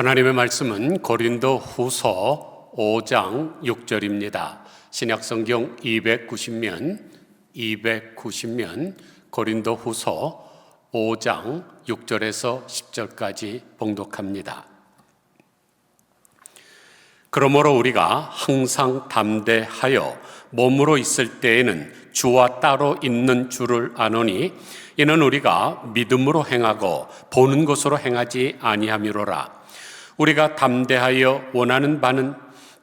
하나님의 말씀은 고린도 후서 5장 6절입니다. 신약성경 290면 고린도 후서 5장 6절에서 10절까지 봉독합니다. 그러므로 우리가 항상 담대하여 몸으로 있을 때에는 주와 따로 있는 줄을 아노니 이는 우리가 믿음으로 행하고 보는 것으로 행하지 아니함이로라. 우리가 담대하여 원하는 바는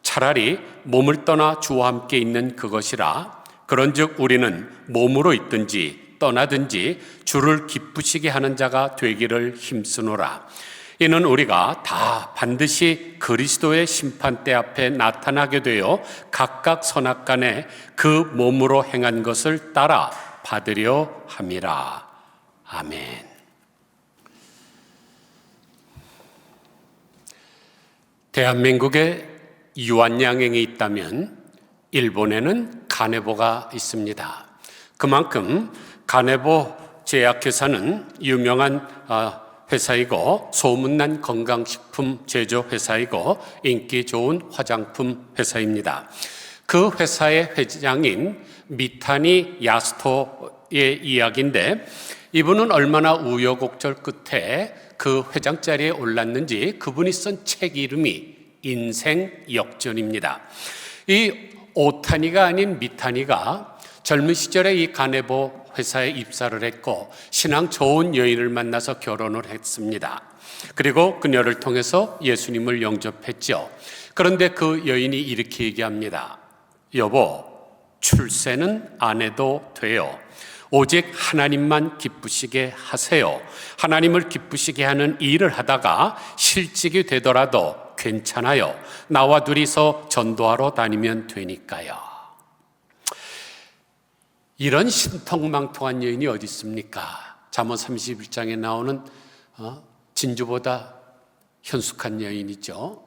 차라리 몸을 떠나 주와 함께 있는 그것이라. 그런즉 우리는 몸으로 있든지 떠나든지 주를 기쁘시게 하는 자가 되기를 힘쓰노라. 이는 우리가 다 반드시 그리스도의 심판대 앞에 나타나게 되어 각각 선악간에 그 몸으로 행한 것을 따라 받으려 함이라. 아멘. 대한민국에 유한양행이 있다면 일본에는 가네보가 있습니다. 그만큼 가네보 제약회사는 유명한 회사이고 소문난 건강식품 제조 회사이고 인기 좋은 화장품 회사입니다. 그 회사의 회장인 미타니 야스토의 이야기인데, 이분은 얼마나 우여곡절 끝에 그 회장 자리에 올랐는지 그분이 쓴 책 이름이 인생 역전입니다. 이 오타니가 아닌 미타니가 젊은 시절에 이 가네보 회사에 입사를 했고 신앙 좋은 여인을 만나서 결혼을 했습니다. 그리고 그녀를 통해서 예수님을 영접했죠. 그런데 그 여인이 이렇게 얘기합니다. 여보, 출세는 안 해도 돼요. 오직 하나님만 기쁘시게 하세요. 하나님을 기쁘시게 하는 일을 하다가 실직이 되더라도 괜찮아요. 나와 둘이서 전도하러 다니면 되니까요. 이런 신통망통한 여인이 어디 있습니까? 잠언 31장에 나오는 진주보다 현숙한 여인이죠.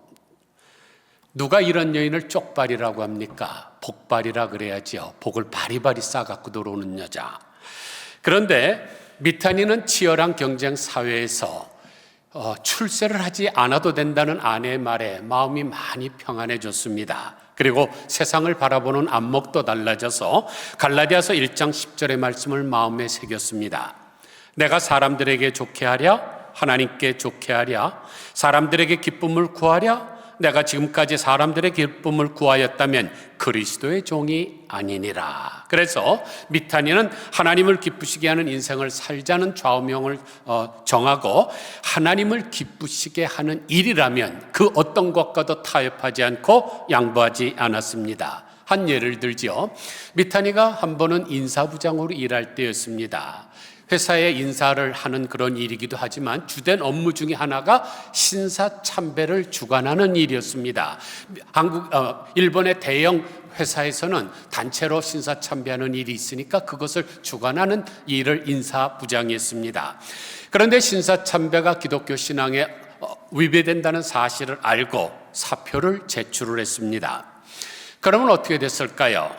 누가 이런 여인을 쪽발이라고 합니까? 복발이라 그래야지요. 복을 바리바리 싸갖고 들어오는 여자. 그런데 미타니는 치열한 경쟁 사회에서 출세를 하지 않아도 된다는 아내의 말에 마음이 많이 평안해졌습니다. 그리고 세상을 바라보는 안목도 달라져서 갈라디아서 1장 10절의 말씀을 마음에 새겼습니다. 내가 사람들에게 좋게 하랴? 하나님께 좋게 하랴? 사람들에게 기쁨을 구하랴? 내가 지금까지 사람들의 기쁨을 구하였다면 그리스도의 종이 아니니라. 그래서 미타니는 하나님을 기쁘시게 하는 인생을 살자는 좌우명을 정하고, 하나님을 기쁘시게 하는 일이라면 그 어떤 것과도 타협하지 않고 양보하지 않았습니다. 한 예를 들죠. 미타니가 한 번은 인사부장으로 일할 때였습니다. 회사에 인사를 하는 그런 일이기도 하지만 주된 업무 중에 하나가 신사참배를 주관하는 일이었습니다. 일본의 대형 회사에서는 단체로 신사참배하는 일이 있으니까 그것을 주관하는 일을 인사부장이 했습니다. 그런데 신사참배가 기독교 신앙에 위배된다는 사실을 알고 사표를 제출을 했습니다. 그러면 어떻게 됐을까요?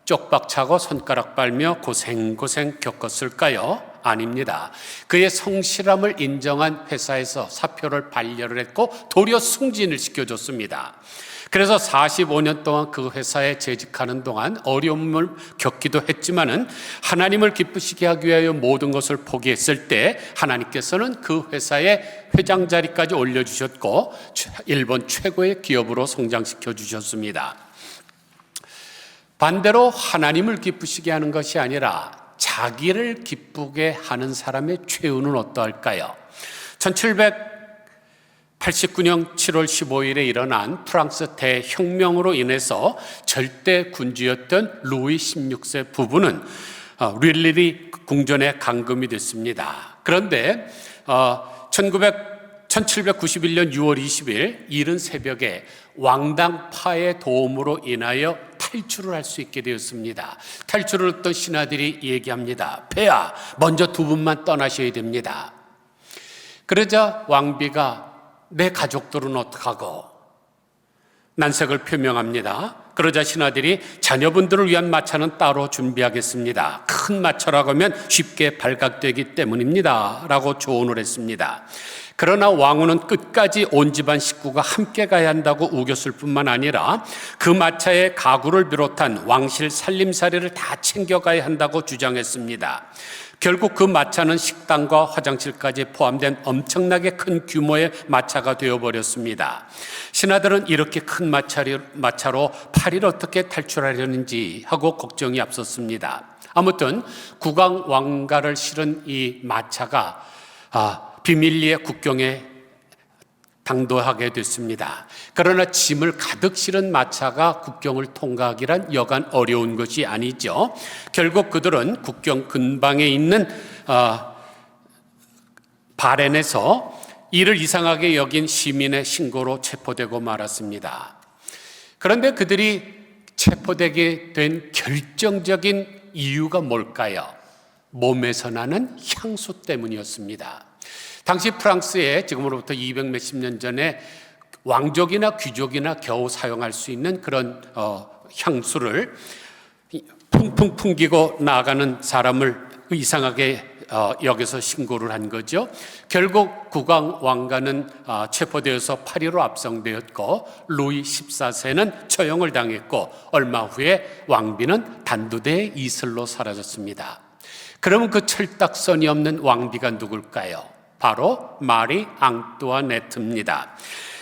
쪽박차고 손가락 빨며 고생고생 겪었을까요? 아닙니다. 그의 성실함을 인정한 회사에서 사표를 반려를 했고 도리어 승진을 시켜줬습니다. 그래서 45년 동안 그 회사에 재직하는 동안 어려움을 겪기도 했지만은 하나님을 기쁘시게 하기 위하여 모든 것을 포기했을 때 하나님께서는 그 회사의 회장 자리까지 올려주셨고 일본 최고의 기업으로 성장시켜 주셨습니다. 반대로 하나님을 기쁘시게 하는 것이 아니라 자기를 기쁘게 하는 사람의 최후는 어떠할까요? 1789년 7월 15일에 일어난 프랑스 대혁명으로 인해서 절대 군주였던 루이 16세 부부는 릴리리 궁전에 감금이 됐습니다. 그런데 1791년 6월 20일 이른 새벽에 왕당파의 도움으로 인하여 탈출을 할 수 있게 되었습니다. 탈출을 했던 신하들이 얘기합니다. 폐하, 먼저 두 분만 떠나셔야 됩니다. 그러자 왕비가 내 가족들은 어떡하고? 난색을 표명합니다. 그러자 신하들이 자녀분들을 위한 마차는 따로 준비하겠습니다. 큰 마차라고 하면 쉽게 발각되기 때문입니다. 라고 조언을 했습니다. 그러나 왕후는 끝까지 온 집안 식구가 함께 가야 한다고 우겼을 뿐만 아니라 그 마차의 가구를 비롯한 왕실 살림살이를 다 챙겨가야 한다고 주장했습니다. 결국 그 마차는 식당과 화장실까지 포함된 엄청나게 큰 규모의 마차가 되어버렸습니다. 신하들은 이렇게 큰 마차로 파리를 어떻게 탈출하려는지 하고 걱정이 앞섰습니다. 아무튼 국왕 왕가를 실은 이 마차가 비밀리에 국경에 당도하게 됐습니다. 그러나 짐을 가득 실은 마차가 국경을 통과하기란 여간 어려운 것이 아니죠. 결국 그들은 국경 근방에 있는 바렌에서 이를 이상하게 여긴 시민의 신고로 체포되고 말았습니다. 그런데 그들이 체포되게 된 결정적인 이유가 뭘까요? 몸에서 나는 향수 때문이었습니다. 당시 프랑스에 지금으로부터 200 몇십 년 전에 왕족이나 귀족이나 겨우 사용할 수 있는 그런 향수를 풍풍 풍기고 나아가는 사람을 이상하게 여기서 신고를 한 거죠. 결국 국왕 왕가는 체포되어서 파리로 압송되었고 루이 14세는 처형을 당했고 얼마 후에 왕비는 단두대의 이슬로 사라졌습니다. 그러면 그 철딱선이 없는 왕비가 누굴까요? 바로 마리 앙뚜아네트입니다.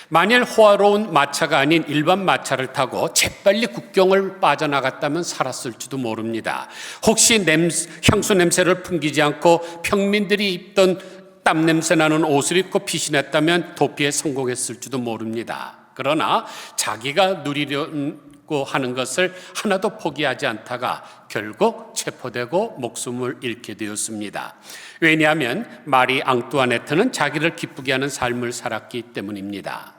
만일 호화로운 마차가 아닌 일반 마차를 타고 재빨리 국경을 빠져나갔다면 살았을지도 모릅니다. 혹시 향수 냄새를 풍기지 않고 평민들이 입던 땀 냄새 나는 옷을 입고 피신했다면 도피에 성공했을지도 모릅니다. 그러나 자기가 누리려고 하는 것을 하나도 포기하지 않다가 결국 체포되고 목숨을 잃게 되었습니다. 왜냐하면 마리 앙뚜아네트는 자기를 기쁘게 하는 삶을 살았기 때문입니다.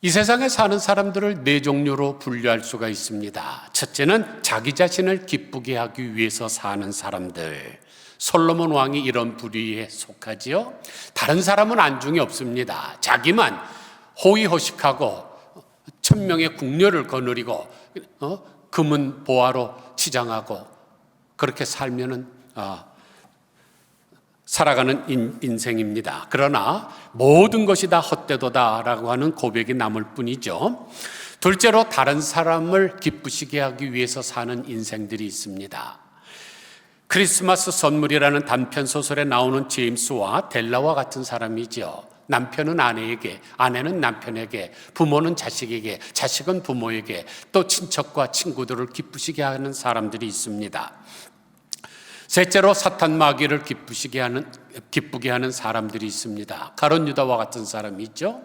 이 세상에 사는 사람들을 네 종류로 분류할 수가 있습니다. 첫째는 자기 자신을 기쁘게 하기 위해서 사는 사람들. 솔로몬 왕이 이런 부류에 속하지요. 다른 사람은 안중이 없습니다. 자기만 호의호식하고 천명의 궁녀를 거느리고 금은 보화로 치장하고 그렇게 살면은 살아가는 인생입니다. 그러나 모든 것이 다 헛되도다라고 하는 고백이 남을 뿐이죠. 둘째로 다른 사람을 기쁘시게 하기 위해서 사는 인생들이 있습니다. 크리스마스 선물이라는 단편 소설에 나오는 제임스와 델라와 같은 사람이죠. 남편은 아내에게, 아내는 남편에게, 부모는 자식에게, 자식은 부모에게, 또 친척과 친구들을 기쁘시게 하는 사람들이 있습니다. 셋째로 사탄 마귀를 기쁘게 하는 사람들이 있습니다. 가룟 유다와 같은 사람이 있죠.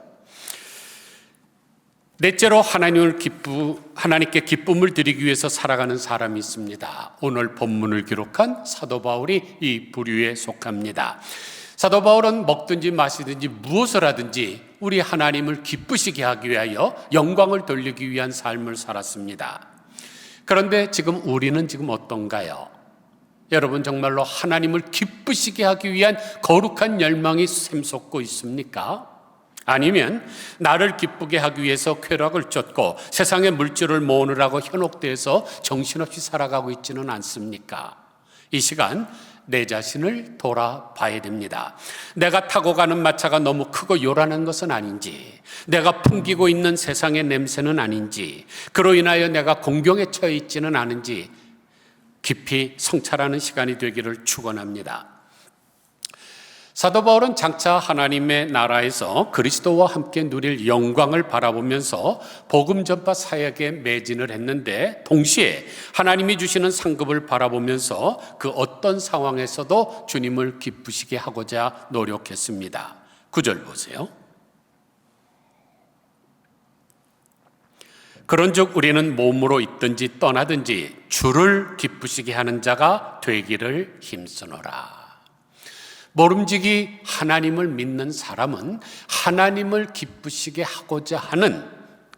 넷째로 하나님께 기쁨을 드리기 위해서 살아가는 사람이 있습니다. 오늘 본문을 기록한 사도 바울이 이 부류에 속합니다. 사도 바울은 먹든지 마시든지 무엇을 하든지 우리 하나님을 기쁘시게 하기 위하여 영광을 돌리기 위한 삶을 살았습니다. 그런데 지금 우리는 지금 어떤가요? 여러분 정말로 하나님을 기쁘시게 하기 위한 거룩한 열망이 샘솟고 있습니까? 아니면 나를 기쁘게 하기 위해서 쾌락을 쫓고 세상의 물질을 모으느라고 현혹돼서 정신없이 살아가고 있지는 않습니까? 이 시간 내 자신을 돌아봐야 됩니다. 내가 타고 가는 마차가 너무 크고 요란한 것은 아닌지, 내가 풍기고 있는 세상의 냄새는 아닌지, 그로 인하여 내가 공경에 처해 있지는 않은지 깊이 성찰하는 시간이 되기를 축원합니다. 사도 바울은 장차 하나님의 나라에서 그리스도와 함께 누릴 영광을 바라보면서 복음 전파 사역에 매진을 했는데 동시에 하나님이 주시는 상급을 바라보면서 그 어떤 상황에서도 주님을 기쁘시게 하고자 노력했습니다. 9절 보세요. 그런즉 우리는 몸으로 있든지 떠나든지 주를 기쁘시게 하는 자가 되기를 힘쓰노라. 모름지기 하나님을 믿는 사람은 하나님을 기쁘시게 하고자 하는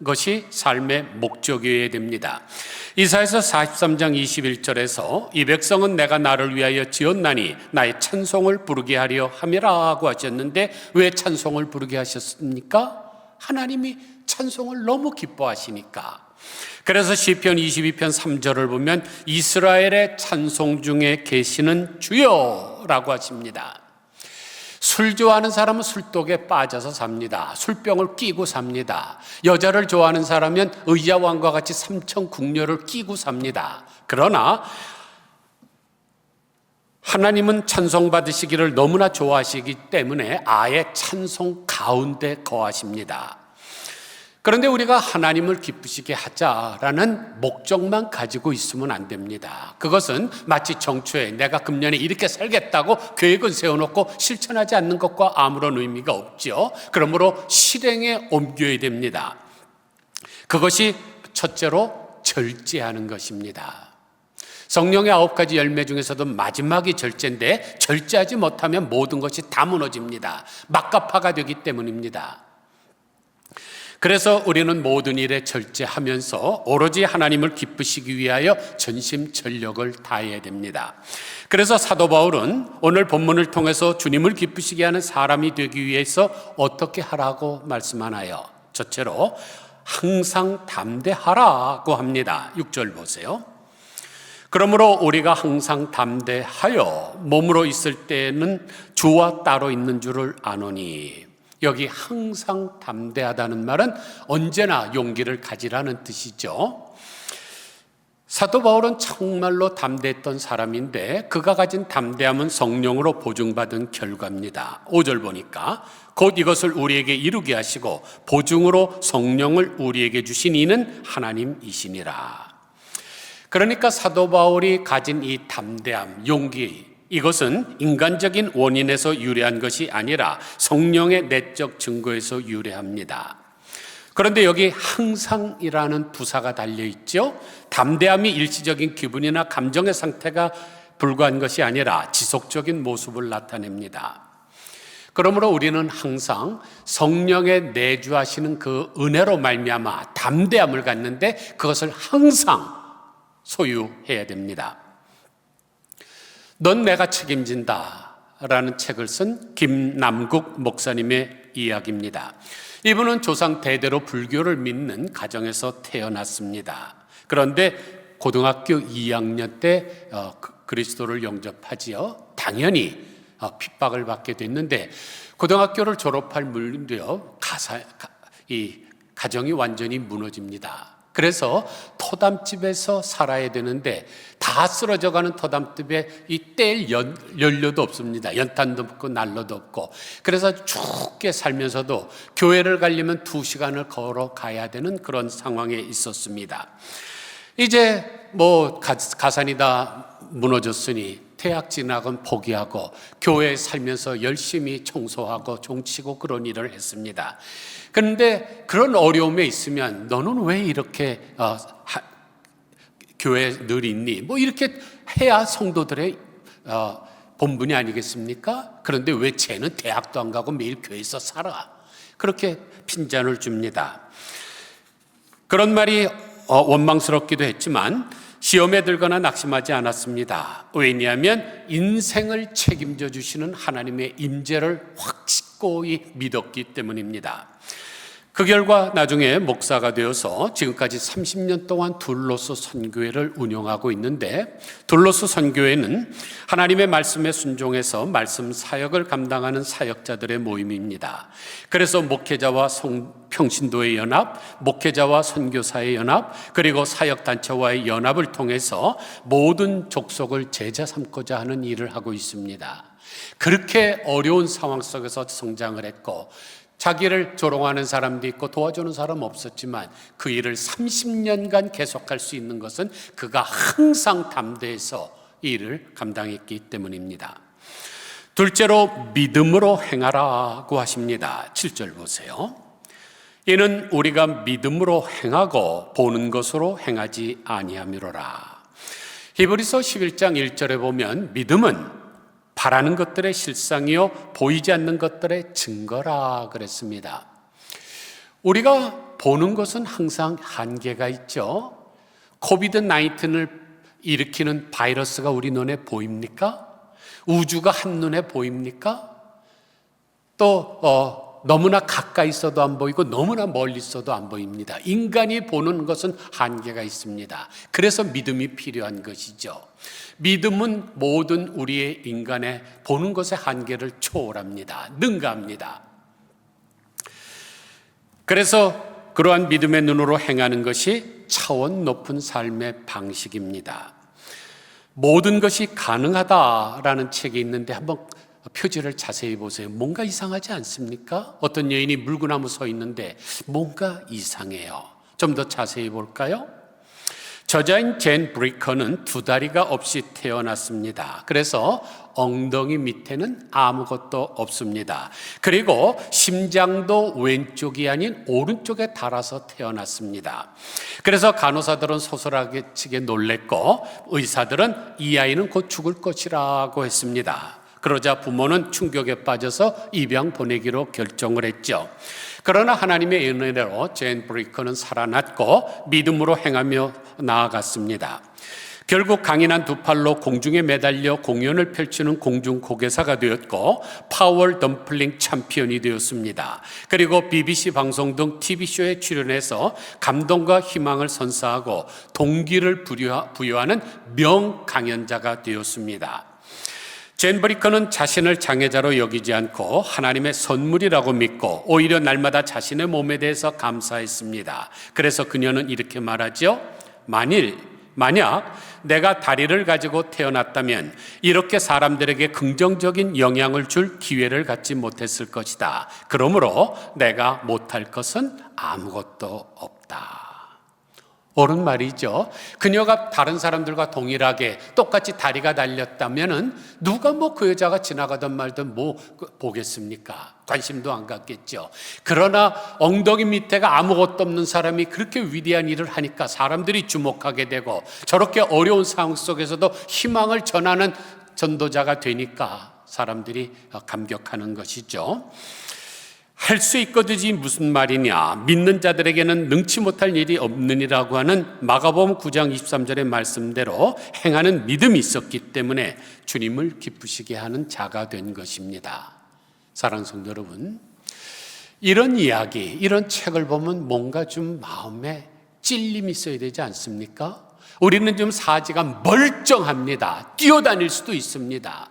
것이 삶의 목적이어야 됩니다. 이사야서 43장 21절에서 이 백성은 내가 나를 위하여 지었나니 나의 찬송을 부르게 하려 함이라고 하셨는데 왜 찬송을 부르게 하셨습니까? 하나님이 찬송을 너무 기뻐하시니까. 그래서 시편 22편 3절을 보면 이스라엘의 찬송 중에 계시는 주여라고 하십니다. 술 좋아하는 사람은 술독에 빠져서 삽니다. 술병을 끼고 삽니다. 여자를 좋아하는 사람은 의자왕과 같이 삼천궁녀를 끼고 삽니다. 그러나 하나님은 찬송받으시기를 너무나 좋아하시기 때문에 아예 찬송 가운데 거하십니다. 그런데 우리가 하나님을 기쁘시게 하자라는 목적만 가지고 있으면 안 됩니다. 그것은 마치 정초에 내가 금년에 이렇게 살겠다고 계획을 세워놓고 실천하지 않는 것과 아무런 의미가 없죠. 그러므로 실행에 옮겨야 됩니다. 그것이 첫째로 절제하는 것입니다. 성령의 9가지 열매 중에서도 마지막이 절제인데 절제하지 못하면 모든 것이 다 무너집니다. 막가파가 되기 때문입니다. 그래서 우리는 모든 일에 절제하면서 오로지 하나님을 기쁘시기 위하여 전심전력을 다해야 됩니다. 그래서 사도 바울은 오늘 본문을 통해서 주님을 기쁘시게 하는 사람이 되기 위해서 어떻게 하라고 말씀하나요? 첫째로 항상 담대하라고 합니다. 6절 보세요. 그러므로 우리가 항상 담대하여 몸으로 있을 때에는 주와 따로 있는 줄을 아노니. 여기 항상 담대하다는 말은 언제나 용기를 가지라는 뜻이죠. 사도 바울은 정말로 담대했던 사람인데 그가 가진 담대함은 성령으로 보증받은 결과입니다. 5절 보니까 곧 이것을 우리에게 이루게 하시고 보증으로 성령을 우리에게 주신 이는 하나님이시니라. 그러니까 사도 바울이 가진 이 담대함, 용기, 이것은 인간적인 원인에서 유래한 것이 아니라 성령의 내적 증거에서 유래합니다. 그런데 여기 항상이라는 부사가 달려있죠. 담대함이 일시적인 기분이나 감정의 상태가 불과한 것이 아니라 지속적인 모습을 나타냅니다. 그러므로 우리는 항상 성령의 내주하시는 그 은혜로 말미암아 담대함을 갖는데 그것을 항상 소유해야 됩니다. 넌 내가 책임진다 라는 책을 쓴 김남국 목사님의 이야기입니다. 이분은 조상 대대로 불교를 믿는 가정에서 태어났습니다. 그런데 고등학교 2학년 때 그리스도를 영접하지요. 당연히 핍박을 받게 됐는데 고등학교를 졸업할 무렵 이 가정이 완전히 무너집니다. 그래서 토담집에서 살아야 되는데 다 쓰러져가는 토담집에 이 뗄 연료도 없습니다. 연탄도 없고 난로도 없고. 그래서 죽게 살면서도 교회를 가려면 2시간을 걸어가야 되는 그런 상황에 있었습니다. 이제 가산이 다 무너졌으니 대학 진학은 포기하고 교회에 살면서 열심히 청소하고 종치고 그런 일을 했습니다. 그런데 그런 어려움에 있으면 너는 왜 이렇게 교회에 늘 있니? 이렇게 해야 성도들의 본분이 아니겠습니까? 그런데 왜 쟤는 대학도 안 가고 매일 교회에서 살아? 그렇게 핀잔을 줍니다. 그런 말이 원망스럽기도 했지만 시험에 들거나 낙심하지 않았습니다. 왜냐하면 인생을 책임져 주시는 하나님의 임재를 확고히 믿었기 때문입니다. 그 결과 나중에 목사가 되어서 지금까지 30년 동안 둘로스 선교회를 운영하고 있는데 둘로스 선교회는 하나님의 말씀에 순종해서 말씀 사역을 감당하는 사역자들의 모임입니다. 그래서 목회자와 평신도의 연합, 목회자와 선교사의 연합, 그리고 사역단체와의 연합을 통해서 모든 족속을 제자 삼고자 하는 일을 하고 있습니다. 그렇게 어려운 상황 속에서 성장을 했고 자기를 조롱하는 사람도 있고 도와주는 사람 없었지만 그 일을 30년간 계속할 수 있는 것은 그가 항상 담대해서 이 일을 감당했기 때문입니다. 둘째로 믿음으로 행하라고 하십니다. 7절 보세요. 이는 우리가 믿음으로 행하고 보는 것으로 행하지 아니함이로라. 히브리서 11장 1절에 보면 믿음은 바라는 것들의 실상이요 보이지 않는 것들의 증거라 그랬습니다. 우리가 보는 것은 항상 한계가 있죠. 코비드-19을 일으키는 바이러스가 우리 눈에 보입니까? 우주가 한눈에 보입니까? 또 너무나 가까이 있어도 안 보이고 너무나 멀리 있어도 안 보입니다. 인간이 보는 것은 한계가 있습니다. 그래서 믿음이 필요한 것이죠. 믿음은 모든 우리의 인간의 보는 것의 한계를 초월합니다. 능가합니다. 그래서 그러한 믿음의 눈으로 행하는 것이 차원 높은 삶의 방식입니다. 모든 것이 가능하다라는 책이 있는데 한번 표지를 자세히 보세요. 뭔가 이상하지 않습니까? 어떤 여인이 물구나무 서 있는데 뭔가 이상해요. 좀 더 자세히 볼까요? 저자인 젠 브리커는 두 다리가 없이 태어났습니다. 그래서 엉덩이 밑에는 아무것도 없습니다. 그리고 심장도 왼쪽이 아닌 오른쪽에 달아서 태어났습니다. 그래서 간호사들은 소설하게 놀랬고 의사들은 이 아이는 곧 죽을 것이라고 했습니다. 그러자 부모는 충격에 빠져서 입양 보내기로 결정을 했죠. 그러나 하나님의 은혜로 젠 브리커는 살아났고 믿음으로 행하며 나아갔습니다. 결국 강인한 두 팔로 공중에 매달려 공연을 펼치는 공중 고개사가 되었고 파월 덤플링 챔피언이 되었습니다. 그리고 BBC 방송 등 TV쇼에 출연해서 감동과 희망을 선사하고 동기를 부여하는 명강연자가 되었습니다. 젠 브리커는 자신을 장애자로 여기지 않고 하나님의 선물이라고 믿고 오히려 날마다 자신의 몸에 대해서 감사했습니다. 그래서 그녀는 이렇게 말하죠. 만약 내가 다리를 가지고 태어났다면 이렇게 사람들에게 긍정적인 영향을 줄 기회를 갖지 못했을 것이다. 그러므로 내가 못할 것은 아무것도 없다. 옳은 말이죠. 그녀가 다른 사람들과 동일하게 똑같이 다리가 달렸다면은 누가 그 여자가 지나가든 말든 보겠습니까? 관심도 안 갖겠죠. 그러나 엉덩이 밑에가 아무것도 없는 사람이 그렇게 위대한 일을 하니까 사람들이 주목하게 되고 저렇게 어려운 상황 속에서도 희망을 전하는 전도자가 되니까 사람들이 감격하는 것이죠. 할 수 있거든이 무슨 말이냐. 믿는 자들에게는 능치 못할 일이 없느니라고 하는 마가복음 9장 23절의 말씀대로 행하는 믿음이 있었기 때문에 주님을 기쁘시게 하는 자가 된 것입니다. 사랑하는 성도 여러분, 이런 이야기, 이런 책을 보면 뭔가 좀 마음에 찔림이 있어야 되지 않습니까? 우리는 좀 사지가 멀쩡합니다. 뛰어다닐 수도 있습니다.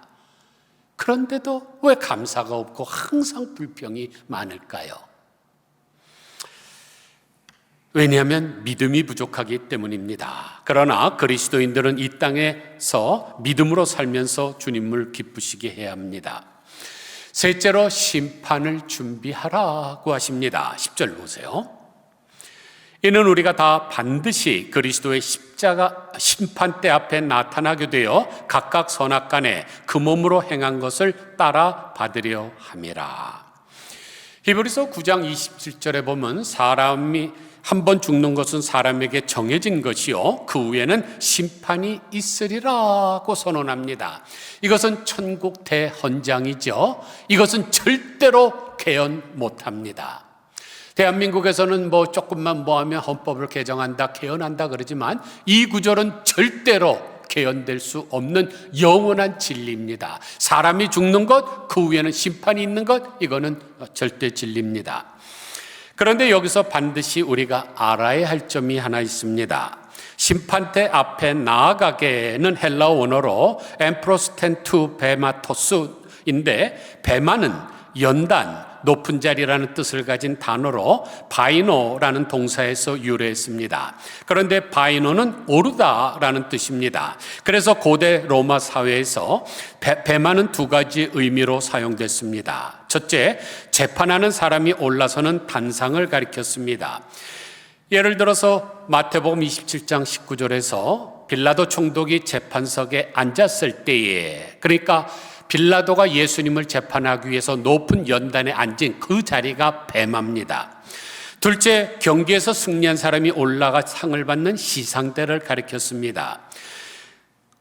그런데도 왜 감사가 없고 항상 불평이 많을까요? 왜냐하면 믿음이 부족하기 때문입니다. 그러나 그리스도인들은 이 땅에서 믿음으로 살면서 주님을 기쁘시게 해야 합니다. 셋째로 심판을 준비하라고 하십니다. 10절 보세요. 이는 우리가 다 반드시 그리스도의 십자가 심판대 앞에 나타나게 되어 각각 선악간에 그 몸으로 행한 것을 따라 받으려 함이라. 히브리서 9장 27절에 보면 사람이 한 번 죽는 것은 사람에게 정해진 것이요 그 후에는 심판이 있으리라고 선언합니다. 이것은 천국 대헌장이죠. 이것은 절대로 개헌 못합니다. 대한민국에서는 조금만 하면 헌법을 개정한다, 개헌한다 그러지만 이 구절은 절대로 개헌될 수 없는 영원한 진리입니다. 사람이 죽는 것, 그 후에는 심판이 있는 것, 이거는 절대 진리입니다. 그런데 여기서 반드시 우리가 알아야 할 점이 하나 있습니다. 심판대 앞에 나아가게는 헬라어 원어로 엠프로스텐투 베마토스인데 베마는 연단, 높은 자리라는 뜻을 가진 단어로 바이노라는 동사에서 유래했습니다. 그런데 바이노는 오르다라는 뜻입니다. 그래서 고대 로마 사회에서 베마는 두 가지 의미로 사용됐습니다. 첫째, 재판하는 사람이 올라서는 단상을 가리켰습니다. 예를 들어서 마태복음 27장 19절에서 빌라도 총독이 재판석에 앉았을 때에, 그러니까 빌라도가 예수님을 재판하기 위해서 높은 연단에 앉은 그 자리가 베마입니다. 둘째, 경기에서 승리한 사람이 올라가 상을 받는 시상대를 가리켰습니다.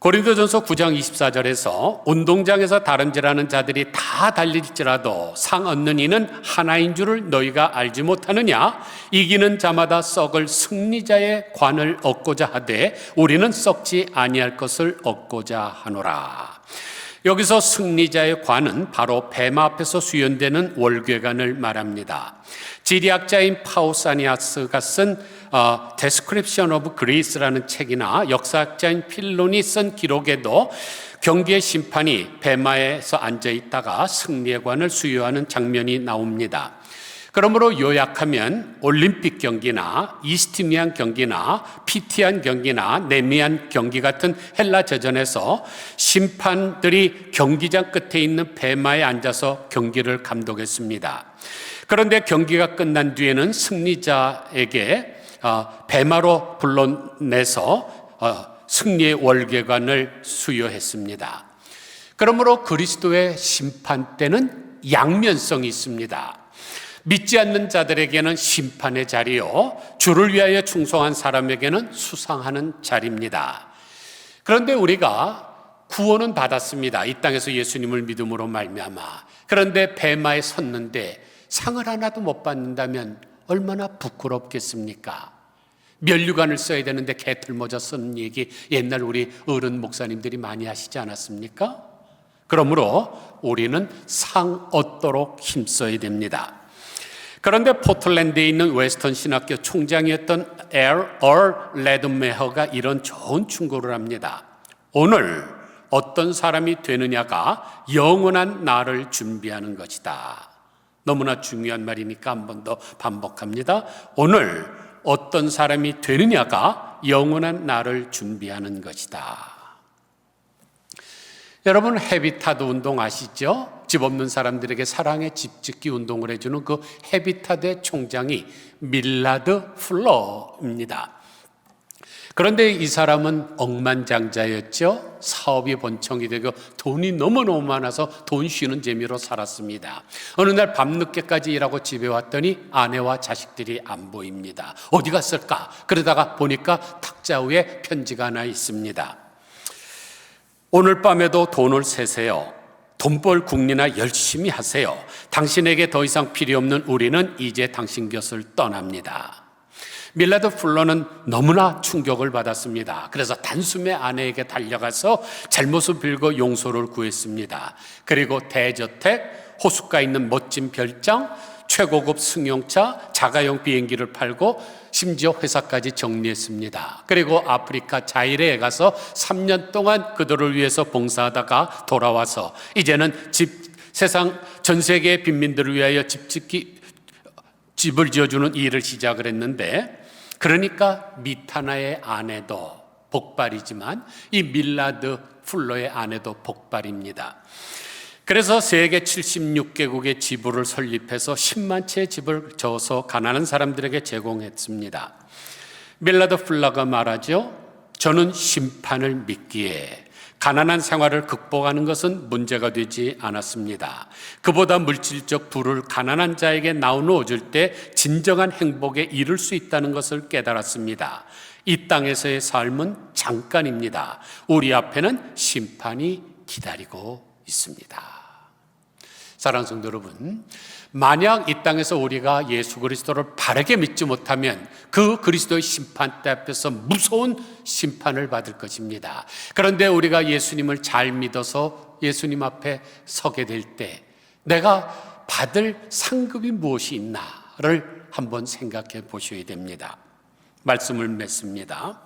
고린도전서 9장 24절에서 운동장에서 다름질하는 자들이 다 달릴지라도 상 얻는 이는 하나인 줄을 너희가 알지 못하느냐? 이기는 자마다 썩을 승리자의 관을 얻고자 하되 우리는 썩지 아니할 것을 얻고자 하노라. 여기서 승리자의 관은 바로 뱀 앞에서 수연되는 월궤관을 말합니다. 지리학자인 파우사니아스가 쓴 Description of Greece라는 책이나 역사학자인 필론이 쓴 기록에도 경기의 심판이 뱀아에서 앉아있다가 승리의 관을 수여하는 장면이 나옵니다. 그러므로 요약하면 올림픽 경기나 이스티미안 경기나 피티안 경기나 네미안 경기 같은 헬라 제전에서 심판들이 경기장 끝에 있는 뱀아에 앉아서 경기를 감독했습니다. 그런데 경기가 끝난 뒤에는 승리자에게 뱀아로 불러내서 승리의 월궤관을 수여했습니다. 그러므로 그리스도의 심판 때는 양면성이 있습니다. 믿지 않는 자들에게는 심판의 자리요, 주를 위하여 충성한 사람에게는 수상하는 자리입니다. 그런데 우리가 구원은 받았습니다. 이 땅에서 예수님을 믿음으로 말미암아. 그런데 뱀아에 섰는데 상을 하나도 못 받는다면 얼마나 부끄럽겠습니까? 면류관을 써야 되는데 개털모자 쓰는 얘기 옛날 우리 어른 목사님들이 많이 하시지 않았습니까? 그러므로 우리는 상 얻도록 힘써야 됩니다. 그런데 포틀랜드에 있는 웨스턴 신학교 총장이었던 레드메허가 이런 좋은 충고를 합니다. 오늘 어떤 사람이 되느냐가 영원한 나를 준비하는 것이다. 너무나 중요한 말이니까 한 번 더 반복합니다. 오늘 어떤 사람이 되느냐가 영원한 나를 준비하는 것이다. 여러분, 헤비타드 운동 아시죠? 집 없는 사람들에게 사랑의 집 짓기 운동을 해주는 그 헤비타드의 총장이 밀라드 플러입니다. 그런데 이 사람은 억만장자였죠. 사업이 번창이 되고 돈이 너무너무 많아서 돈 쉬는 재미로 살았습니다. 어느 날 밤늦게까지 일하고 집에 왔더니 아내와 자식들이 안 보입니다. 어디 갔을까? 그러다가 보니까 탁자 위에 편지가 하나 있습니다. 오늘 밤에도 돈을 세세요. 돈 벌 궁리나 열심히 하세요. 당신에게 더 이상 필요 없는 우리는 이제 당신 곁을 떠납니다. 밀라드 플러는 너무나 충격을 받았습니다. 그래서 단숨에 아내에게 달려가서 잘못을 빌고 용서를 구했습니다. 그리고 대저택, 호숫가에 있는 멋진 별장, 최고급 승용차, 자가용 비행기를 팔고 심지어 회사까지 정리했습니다. 그리고 아프리카 자이레에 가서 3년 동안 그들을 위해서 봉사하다가 돌아와서 이제는 세상 전 세계의 빈민들을 위하여 집을 지어주는 일을 시작을 했는데, 그러니까 미타나의 아내도 복발이지만 이 밀라드 플러의 아내도 복발입니다. 그래서 세계 76개국의 지부를 설립해서 10만 채의 집을 저어서 가난한 사람들에게 제공했습니다. 밀라드 플러가 말하죠. 저는 심판을 믿기에 가난한 생활을 극복하는 것은 문제가 되지 않았습니다. 그보다 물질적 부를 가난한 자에게 나누어 줄 때 진정한 행복에 이를 수 있다는 것을 깨달았습니다. 이 땅에서의 삶은 잠깐입니다. 우리 앞에는 심판이 기다리고 있습니다. 사랑하는 성도 여러분, 만약 이 땅에서 우리가 예수 그리스도를 바르게 믿지 못하면 그 그리스도의 심판대 앞에서 무서운 심판을 받을 것입니다. 그런데 우리가 예수님을 잘 믿어서 예수님 앞에 서게 될 때 내가 받을 상급이 무엇이 있나를 한번 생각해 보셔야 됩니다. 말씀을 맺습니다.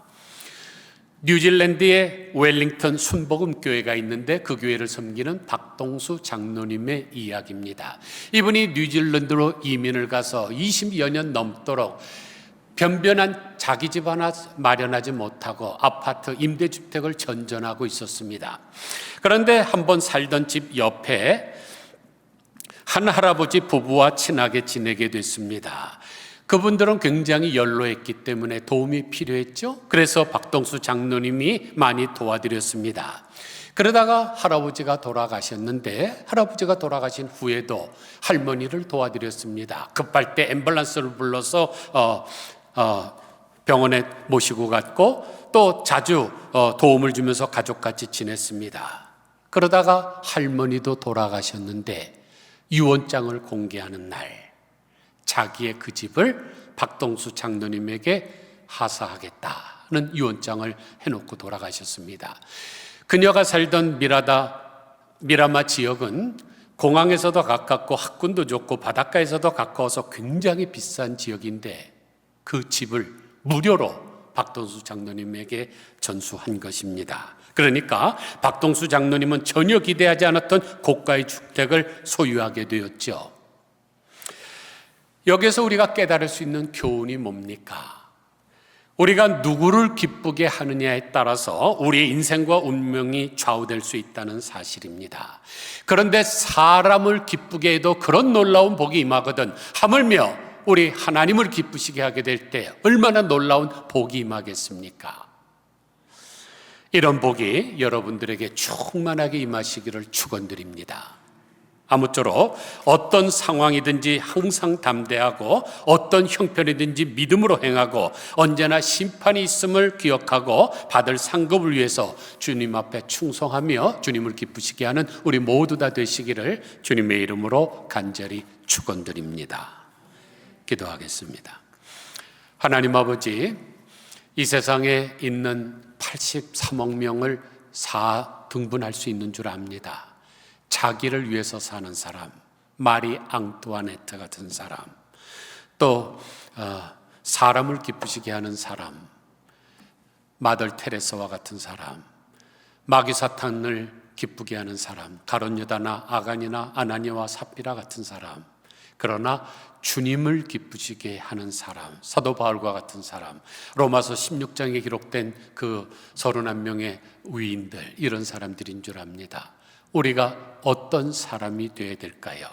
뉴질랜드에 웰링턴 순복음교회가 있는데 그 교회를 섬기는 박동수 장로님의 이야기입니다. 이분이 뉴질랜드로 이민을 가서 20여 년 넘도록 변변한 자기 집 하나 마련하지 못하고 아파트 임대주택을 전전하고 있었습니다. 그런데 한번 살던 집 옆에 한 할아버지 부부와 친하게 지내게 됐습니다. 그분들은 굉장히 연로했기 때문에 도움이 필요했죠. 그래서 박동수 장로님이 많이 도와드렸습니다. 그러다가 할아버지가 돌아가셨는데 할아버지가 돌아가신 후에도 할머니를 도와드렸습니다. 급할 때 앰뷸런스를 불러서 병원에 모시고 갔고 또 자주 도움을 주면서 가족같이 지냈습니다. 그러다가 할머니도 돌아가셨는데 유언장을 공개하는 날 자기의 그 집을 박동수 장로님에게 하사하겠다는 유언장을 해놓고 돌아가셨습니다. 그녀가 살던 미라다 미라마 지역은 공항에서도 가깝고 학군도 좋고 바닷가에서도 가까워서 굉장히 비싼 지역인데 그 집을 무료로 박동수 장로님에게 전수한 것입니다. 그러니까 박동수 장로님은 전혀 기대하지 않았던 고가의 주택을 소유하게 되었죠. 여기서 우리가 깨달을 수 있는 교훈이 뭡니까? 우리가 누구를 기쁘게 하느냐에 따라서 우리의 인생과 운명이 좌우될 수 있다는 사실입니다. 그런데 사람을 기쁘게 해도 그런 놀라운 복이 임하거든 하물며 우리 하나님을 기쁘시게 하게 될 때 얼마나 놀라운 복이 임하겠습니까? 이런 복이 여러분들에게 충만하게 임하시기를 축원드립니다. 아무쪼록 어떤 상황이든지 항상 담대하고 어떤 형편이든지 믿음으로 행하고 언제나 심판이 있음을 기억하고 받을 상급을 위해서 주님 앞에 충성하며 주님을 기쁘시게 하는 우리 모두 다 되시기를 주님의 이름으로 간절히 축원드립니다. 기도하겠습니다. 하나님 아버지, 이 세상에 있는 83억 명을 4등분할 수 있는 줄 압니다. 자기를 위해서 사는 사람, 마리 앙뚜아네트 같은 사람, 또 사람을 기쁘시게 하는 사람, 마들 테레사와 같은 사람, 마귀 사탄을 기쁘게 하는 사람, 가룟 유다나 아간이나 아나니아와 삽비라 같은 사람, 그러나 주님을 기쁘시게 하는 사람, 사도 바울과 같은 사람, 로마서 16장에 기록된 그 31명의 위인들, 이런 사람들인 줄 압니다. 우리가 어떤 사람이 되어야 될까요?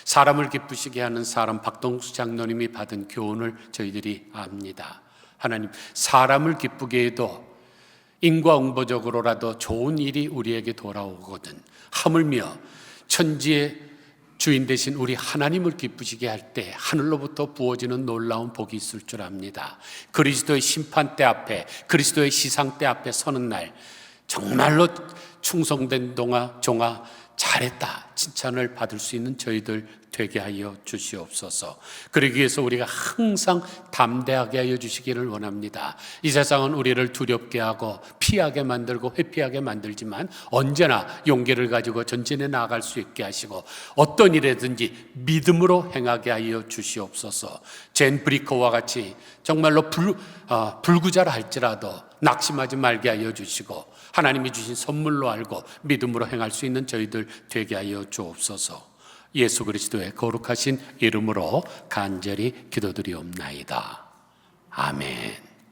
사람을 기쁘시게 하는 사람, 박동수 장로님이 받은 교훈을 저희들이 압니다. 하나님, 사람을 기쁘게 해도 인과응보적으로라도 좋은 일이 우리에게 돌아오거든 하물며 천지의 주인 되신 우리 하나님을 기쁘시게 할 때 하늘로부터 부어지는 놀라운 복이 있을 줄 압니다. 그리스도의 심판대 앞에, 그리스도의 시상대 앞에 서는 날 정말로 충성된 종아 잘했다 칭찬을 받을 수 있는 저희들 되게 하여 주시옵소서. 그러기 위해서 우리가 항상 담대하게 하여 주시기를 원합니다. 이 세상은 우리를 두렵게 하고 피하게 만들고 회피하게 만들지만 언제나 용기를 가지고 전진해 나아갈 수 있게 하시고 어떤 일이든지 믿음으로 행하게 하여 주시옵소서. 젠 브리커와 같이 정말로 불구자라 할지라도 낙심하지 말게 하여 주시고 하나님이 주신 선물로 알고 믿음으로 행할 수 있는 저희들 되게 하여 주옵소서. 예수 그리스도의 거룩하신 이름으로 간절히 기도드리옵나이다. 아멘.